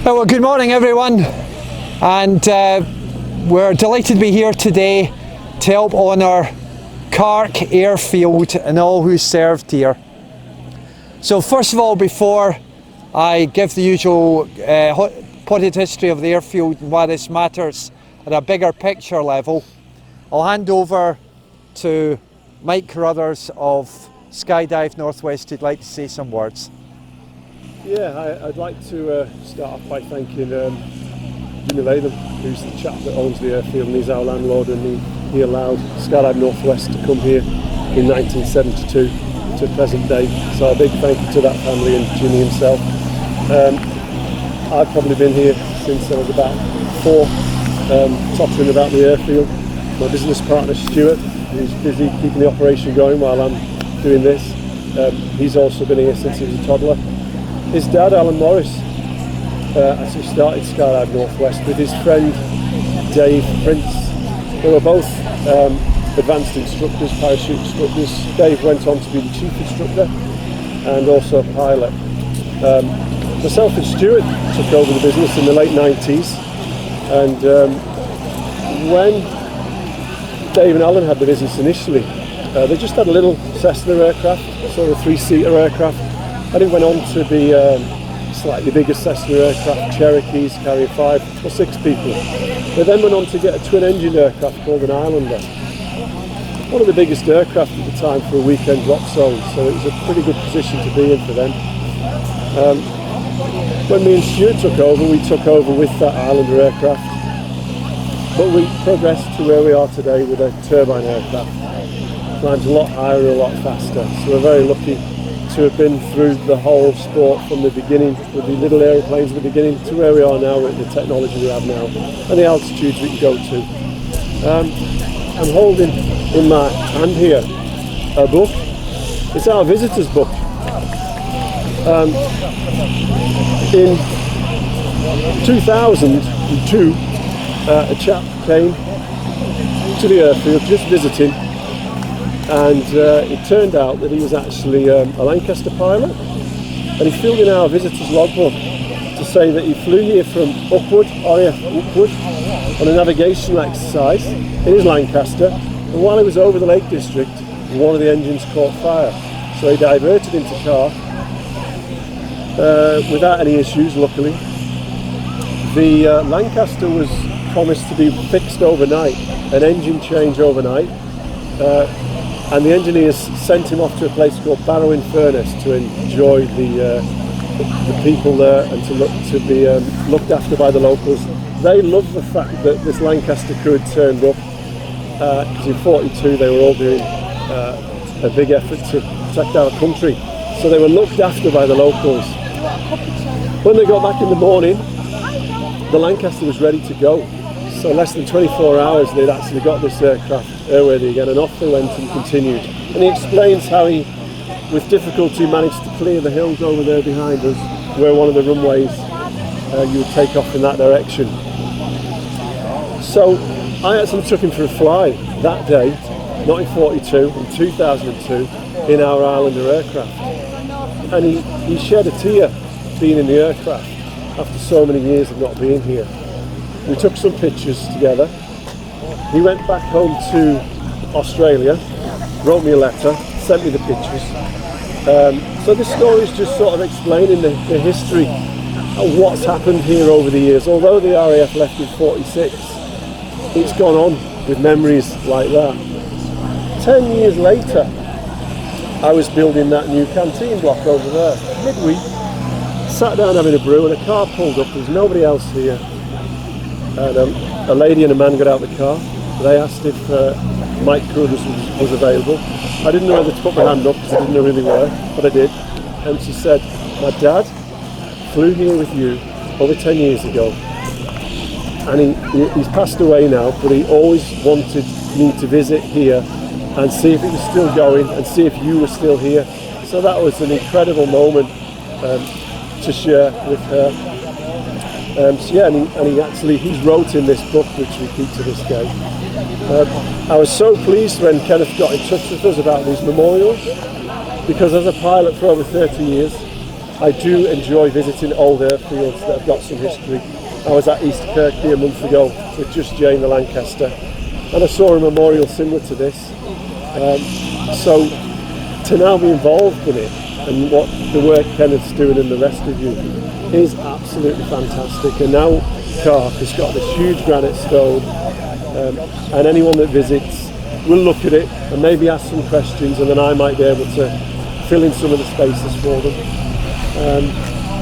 Well, good morning everyone, and we're delighted to be here today to help honour Cark Airfield and all who served here. So first of all, before I give the usual potted history of the airfield and why this matters at a bigger picture level, I'll hand over to Mike Carruthers of Skydive Northwest who'd like to say some words. Yeah, I'd like to start off by thanking Jimmy Latham, who's the chap that owns the airfield, and he's our landlord, and he allowed Skydive Northwest to come here in 1972 to present day. So a big thank you to that family and Jimmy himself. I've probably been here since I was about 4, tottering about the airfield. My business partner Stuart, who's busy keeping the operation going while I'm doing this, he's also been here since he was a toddler. His dad, Alan Morris, actually started Skydive Northwest with his friend Dave Prince. They were both advanced instructors, parachute instructors. Dave went on to be the chief instructor and also a pilot. Myself and Stuart took over the business in the late 90s, and when Dave and Alan had the business initially, they just had a little Cessna aircraft, sort of a 3-seater aircraft. And it went on to be slightly bigger Cessna aircraft, Cherokees carrying 5 or 6 people. They then went on to get a twin-engine aircraft called an Islander. One of the biggest aircraft at the time for a weekend drop zone, so it was a pretty good position to be in for them. When me and Stuart took over, we took over with that Islander aircraft, but we progressed to where we are today with a turbine aircraft. Climbs a lot higher and a lot faster, so we're very lucky to have been through the whole sport from the beginning, with the little aeroplanes at the beginning, to where we are now with the technology we have now and the altitudes we can go to. I'm holding in my hand here a book. It's our visitors book. In 2002, a chap came to the airfield just visiting, and it turned out that he was actually a Lancaster pilot, and he filled in our visitors logbook to say that he flew here from Upwood, RAF Upwood, on a navigational exercise in his Lancaster, and while he was over the Lake District, one of the engines caught fire. So he diverted into Cark without any issues, luckily. The Lancaster was promised to be fixed overnight, an engine change overnight, and the engineers sent him off to a place called Barrow-in-Furness to enjoy the people there and to be looked after by the locals. They loved the fact that this Lancaster crew had turned up, because in 42 they were all doing a big effort to protect our country. So they were looked after by the locals. When they got back in the morning, the Lancaster was ready to go. So less than 24 hours they'd actually got this aircraft airworthy again, and off they went and continued. And he explains how he, with difficulty, managed to clear the hills over there behind us, where one of the runways you would take off in that direction. So I actually took him for a fly that day, not in 42, in 2002, in our Islander aircraft. And he shed a tear being in the aircraft after so many years of not being here. We took some pictures together. He went back home to Australia, wrote me a letter, sent me the pictures. So this story is just sort of explaining the history of what's happened here over the years. Although the RAF left in 46, it's gone on with memories like that. 10 years later, I was building that new canteen block over there. Midweek, sat down having a brew, and a car pulled up. There's nobody else here. And a lady and a man got out of the car. They asked if Mike Carruthers was available. I didn't know whether to put my hand up because I didn't know who they were, but I did. And she said, "My dad flew here with you over 10 years ago, and he's passed away now, but he always wanted me to visit here and see if it was still going and see if you were still here." So that was an incredible moment to share with her. So yeah, and he wrote in this book, which we keep to this day. I was so pleased when Kenneth got in touch with us about these memorials, because as a pilot for over 30 years, I do enjoy visiting old airfields that have got some history. I was at East Kirkby a month ago with just Jane the Lancaster, and I saw a memorial similar to this. So to now be involved in it, and what the work Kenneth's doing and the rest of you, is absolutely fantastic. And now Cark has got this huge granite stone, and anyone that visits will look at it and maybe ask some questions, and then I might be able to fill in some of the spaces for them.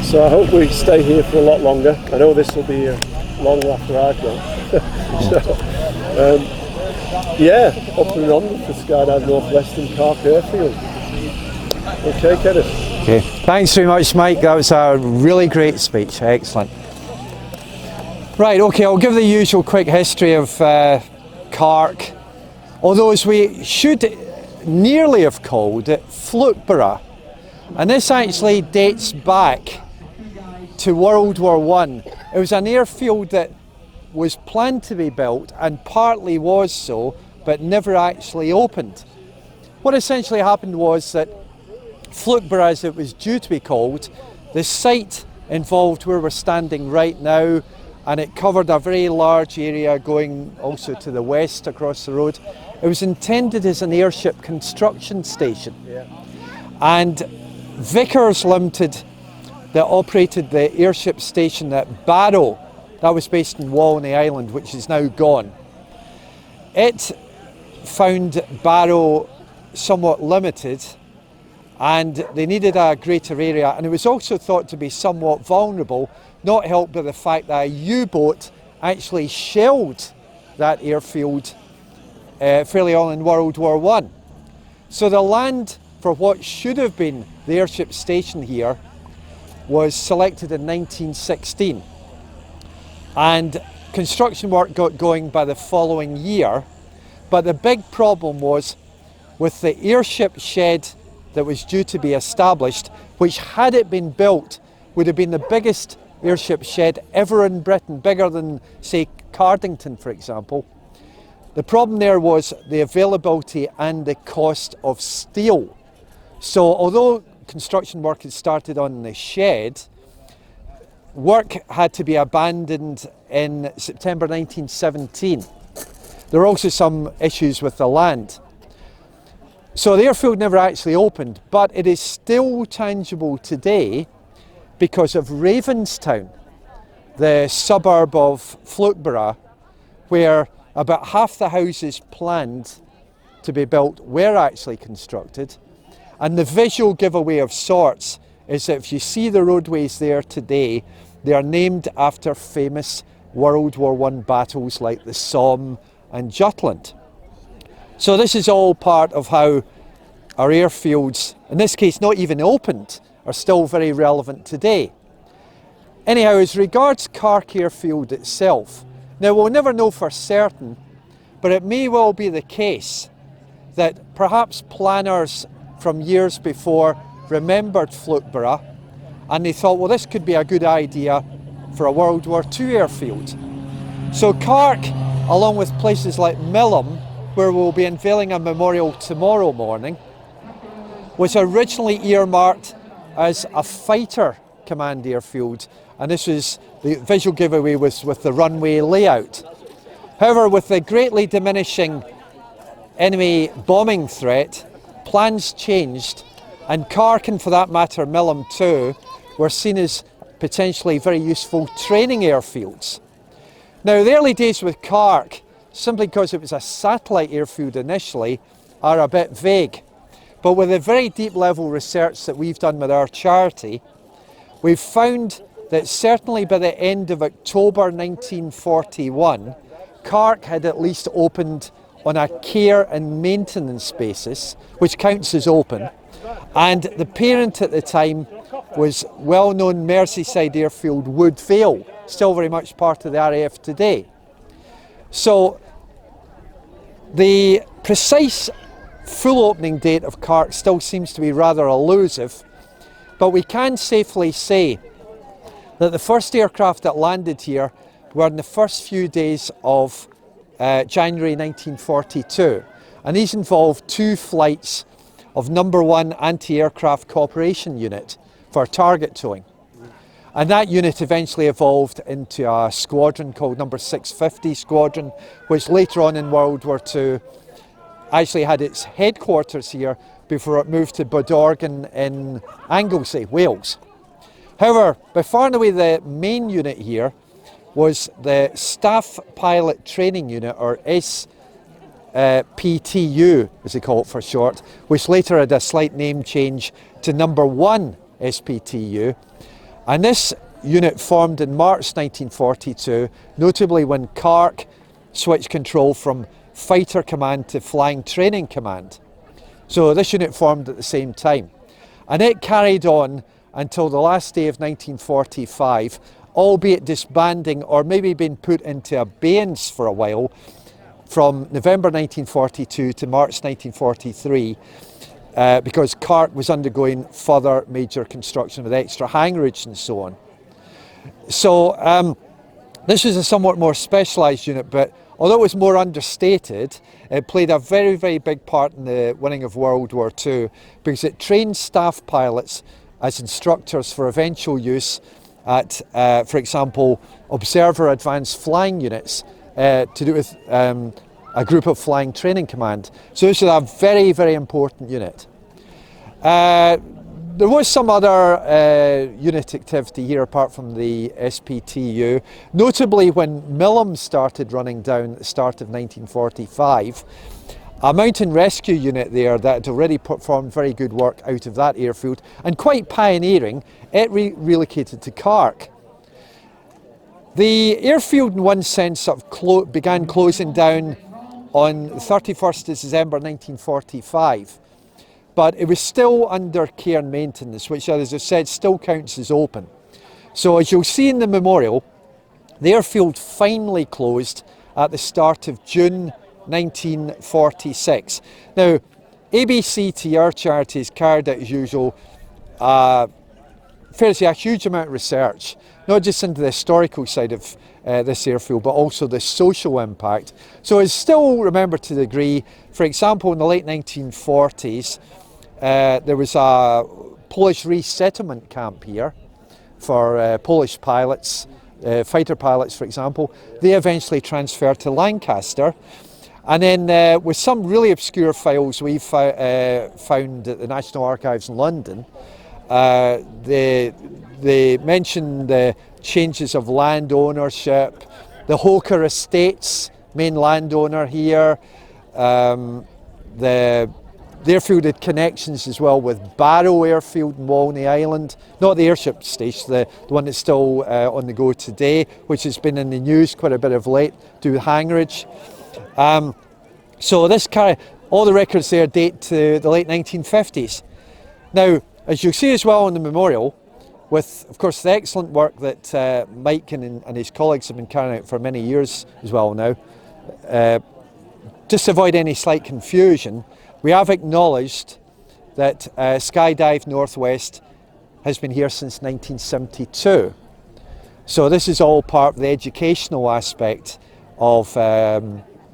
So I hope we stay here for a lot longer. I know this will be long after I've gone. Yeah, up and on for Skydive Northwest and Cark Airfield. Okay, Kenneth. Okay, thanks very much, Mike. That was a really great speech. Excellent. Right, okay, I'll give the usual quick history of Cark. Although, as we should nearly have called it, Flukeborough. And this actually dates back to World War I. It was an airfield that was planned to be built and partly was so, but never actually opened. What essentially happened was that Flukeborough, as it was due to be called, the site involved where we're standing right now, and it covered a very large area going also to the west across the road. It was intended as an airship construction station. Yeah. And Vickers Limited, that operated the airship station at Barrow, that was based in Walney Island, which is now gone. It found Barrow somewhat limited, and they needed a greater area, and it was also thought to be somewhat vulnerable, not helped by the fact that a U-boat actually shelled that airfield fairly on in World War I. So the land for what should have been the airship station here was selected in 1916, and construction work got going by the following year. But the big problem was with the airship shed that was due to be established, which, had it been built, would have been the biggest airship shed ever in Britain, bigger than, say, Cardington, for example. The problem there was the availability and the cost of steel. So although construction work had started on the shed, work had to be abandoned in September 1917. There were also some issues with the land. So the airfield never actually opened, but it is still tangible today because of Ravenstown, the suburb of Flukeborough, where about half the houses planned to be built were actually constructed. And the visual giveaway of sorts is that if you see the roadways there today, they are named after famous World War I battles like the Somme and Jutland. So this is all part of how our airfields, in this case not even opened, are still very relevant today. Anyhow, as regards Cark Airfield itself, now we'll never know for certain, but it may well be the case that perhaps planners from years before remembered Flukeborough, and they thought, well, this could be a good idea for a World War II airfield. So Cark, along with places like Millom, where we'll be unveiling a memorial tomorrow morning, was originally earmarked as a fighter command airfield, and this was, the visual giveaway was with the runway layout. However, with the greatly diminishing enemy bombing threat, plans changed, and Cark, and for that matter Millom too, were seen as potentially very useful training airfields. Now, the early days with Cark, simply because it was a satellite airfield initially, are a bit vague. But with the very deep level research that we've done with our charity, we've found that certainly by the end of October 1941, Cark had at least opened on a care and maintenance basis, which counts as open, and the parent at the time was well-known Merseyside airfield Woodvale, still very much part of the RAF today. So the precise full opening date of Cark still seems to be rather elusive, but we can safely say that the first aircraft that landed here were in the first few days of January 1942, and these involved 2 flights of No. 1 Anti-Aircraft Cooperation Unit, for target towing. And that unit eventually evolved into a squadron called number 650 Squadron, which later on in World War II actually had its headquarters here before it moved to Bodorgan in Anglesey, Wales. However, by far and away the main unit here was the Staff Pilot Training Unit, or SPTU as they call it for short, which later had a slight name change to number 1 SPTU. And this unit formed in March 1942, notably when Cark switched control from Fighter Command to Flying Training Command. So this unit formed at the same time. And it carried on until the last day of 1945, albeit disbanding or maybe being put into abeyance for a while from November 1942 to March 1943. Because Cark was undergoing further major construction with extra hangarage and so on. So this was a somewhat more specialised unit, but although it was more understated, it played a very, very big part in the winning of World War II because it trained staff pilots as instructors for eventual use at, for example, observer advanced flying units to do with a group of Flying Training Command. So this was a very, very important unit. There was some other unit activity here apart from the SPTU, notably when Millam started running down at the start of 1945. A mountain rescue unit there that had already performed very good work out of that airfield and quite pioneering, it relocated to Cark. The airfield in one sense sort of began closing down on 31st of December 1945, but it was still under care and maintenance, which, as I said, still counts as open. So as you'll see in the memorial, the airfield finally closed at the start of June 1946. Now, ABCT, our charity, has carried out, as usual, fair to say, a huge amount of research, not just into the historical side of this airfield, but also the social impact. So it's still remembered to the degree, for example, in the late 1940s, there was a Polish resettlement camp here for Polish pilots, fighter pilots, for example. They eventually transferred to Lancaster. And then with some really obscure files we've found at the National Archives in London, they mention the changes of land ownership, the Hoker Estates, main landowner here, the airfield had connections as well with Barrow Airfield in Walney Island, not the airship station, the one that's still on the go today, which has been in the news quite a bit of late, due to hangarage. So all the records there date to the late 1950s. Now, as you'll see as well in the memorial, with, of course, the excellent work that Mike and his colleagues have been carrying out for many years as well now, just to avoid any slight confusion, we have acknowledged that Skydive Northwest has been here since 1972. So this is all part of the educational aspect of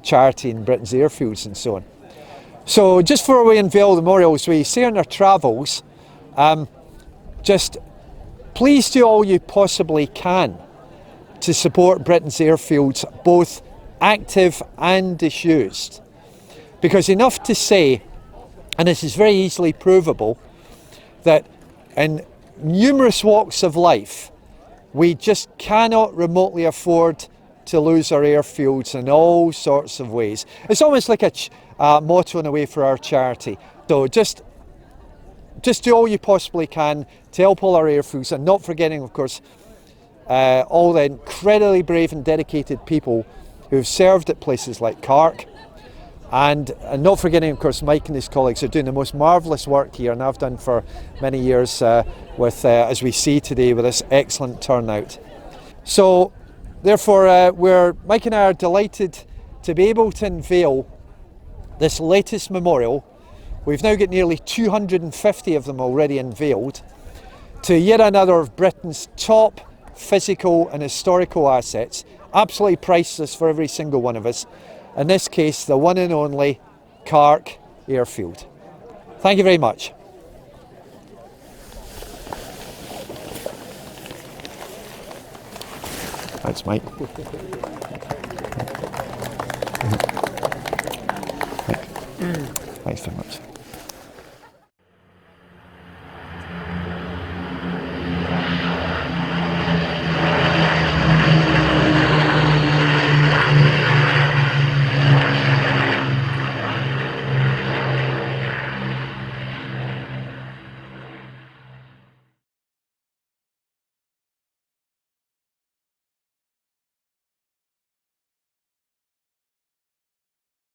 charity in Britain's airfields and so on. So just before we unveil the memorials, we say in our travels, just please do all you possibly can to support Britain's airfields, both active and disused. Because enough to say, and this is very easily provable, that in numerous walks of life, we just cannot remotely afford to lose our airfields in all sorts of ways. It's almost like a motto in a way for our charity. So just do all you possibly can to help all our airfields, and not forgetting, of course, all the incredibly brave and dedicated people who have served at places like Cark, and not forgetting, of course, Mike and his colleagues are doing the most marvellous work here, and have done for many years with, as we see today, with this excellent turnout. So, therefore, Mike and I are delighted to be able to unveil this latest memorial. We've now got nearly 250 of them already unveiled, to yet another of Britain's top physical and historical assets, absolutely priceless for every single one of us. In this case, the one and only Cark Airfield. Thank you very much. Thanks, mate. Thanks very much.